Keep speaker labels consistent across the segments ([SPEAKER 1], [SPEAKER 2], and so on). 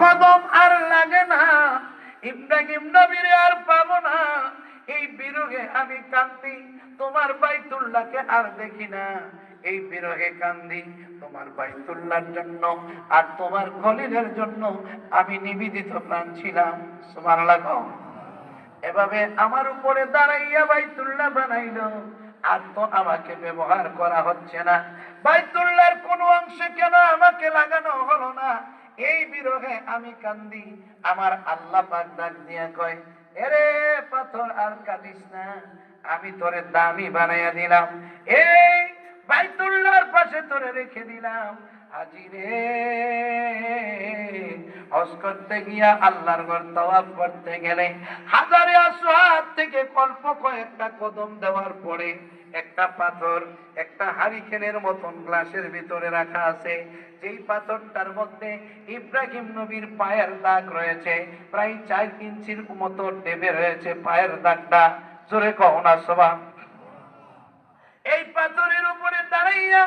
[SPEAKER 1] কদম আর লাগে না, ইব্রাহিম নবীর আর পাবো না, এই বিরহে আমি কান্দি। তোমার বাইতুল্লাহকে আর দেখি না, এই বিরহে কান্দি তোমার বাইতুল্লাহর জন্য আর তোমার খলিলের জন্য। আমি নিবেদিত প্রাণ ছিলাম। সুবহানাল্লাহ। এভাবে আমার উপরে দাঁড়াইয়া বাইতুল্লাহ বানাইলো, আর তো আমাকে ব্যবহার করা হচ্ছে না। বাইতুল্লাহর কোন অংশে কেন আমাকে লাগানো হলো না, এই বিরহে আমি কান্দি। আমার আল্লাহ পাক ডাক দিয়া কয়, এরে পাথর আর কাঁদিস না, আমি তোরে দামি বানাইয়া দিলাম, এই বাইতুল্লাহর পাশে তোরে রেখে দিলাম। হাজী রে, হজ করতে গিয়া আল্লাহর ঘর তাওয়াফ করতে গেলে হাজারে আসওয়াদ থেকে অল্প কয়েকটা কদম দেওয়ার পরে একটা পাথর একটা হারিকেনের মতন গ্লাসের ভিতরে রাখা আছে। যেই পাথরটার মধ্যে ইব্রাহিম নবীর পায়ের দাগ রয়েছে, প্রায় 4 ইঞ্চির মতো ডেবে রয়েছে পায়ের দাগটা। জোরে কও না সুবহান। এই পাথরের উপরে দাঁড়াইয়া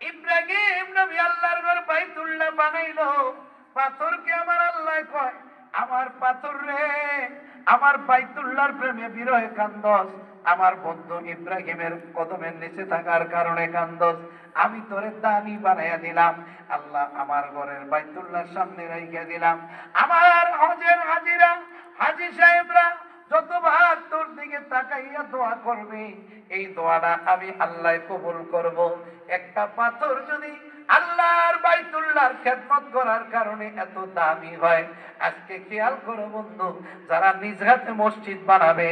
[SPEAKER 1] ইব্রাহিম নবী আল্লাহর ঘর বাইতুল্লাহ বানাইলো। পাথরকে আমার আল্লাহ কয়, আমার পাথর রে, আমার বাইতুল্লাহর প্রেমে বিরহে কান্দস, আমার বন্ধু ইব্রাহিমের কদমের নিচে থাকার কারণে কান্দস, আমি তোরে দামি বানাইয়া দিলাম। আল্লাহ আমার ঘরের বাইতুল্লাহর সামনে রাখিয়া দিলাম। আমার হজের হাজিরা, হাজী সাহেবরা যতবার তোর দিকে তাকাইয়া দোয়া করবে, এই দোয়াটা আমি আল্লাহ কবুল করব। একটা পাথর যদি আল্লাহর বাইতুল্লাহর খেদমত করার কারণে এত দামি হয়, আজকে খেয়াল করো বন্ধু, যারা নিজ হাতে মসজিদ বানাবে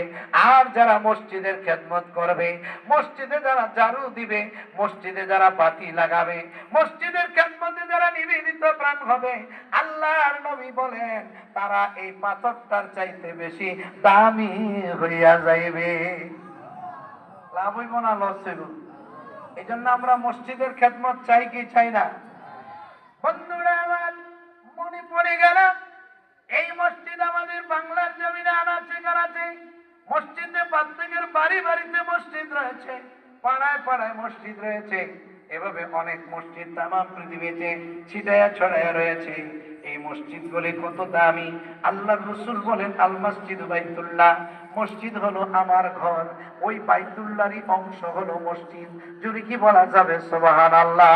[SPEAKER 1] আর যারা মসজিদের খেদমত করবে, মসজিদে যারা ঝাড়ু দিবে, মসজিদে যারা বাতি লাগাবে, মসজিদের খেদমতে যারা নিবেদিত প্রাণ হবে, আল্লাহর নবী বলেন তারা এই পাথরটার চাইতে বেশি দামি হইয়া যাইবে। লাভ হইব না লস হইব? এই জন্য আমরা মসজিদের খেদমত চাই কি চাই না? বন্ধুরা আমার, মনে পড়ে গেল এই মসজিদ আমাদের বাংলার জমিনে আনাচে কানাচে মসজিদে, প্রত্যেকের বাড়ি বাড়িতে মসজিদ রয়েছে, পাড়ায় পাড়ায় মসজিদ রয়েছে। এভাবে অনেক মসজিদ তামাম পৃথিবীতে ছিটায়া ছড়ায়া রয়েছে। এই মসজিদগুলি কত দামি! আল্লাহর রাসূল বলেন, আল মসজিদ বাইতুল্লাহ, মসজিদ হলো আমার ঘর, ওই বাইতুল্লাহরই অংশ হলো মসজিদ। যদি কি বলা যাবে সুবহানাল্লাহ?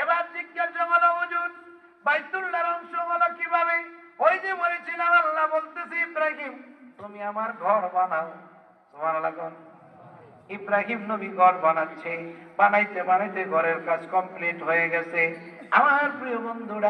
[SPEAKER 1] এবার জিজ্ঞাসা হলো, হুজুর বাইতুল্লাহর অংশ হলো কিভাবে? ওই যে বলেছিলাম, আল্লাহ বলতেছে, ইব্রাহিম তুমি আমার ঘর বানাও। সুবহানাল্লাহ। ইব্রাহিম নবী ঘর বানাচ্ছে, বানাইতে বানাইতে ঘরের কাজ কমপ্লিট হয়ে গেছে। আমার প্রিয় বন্ধুরা,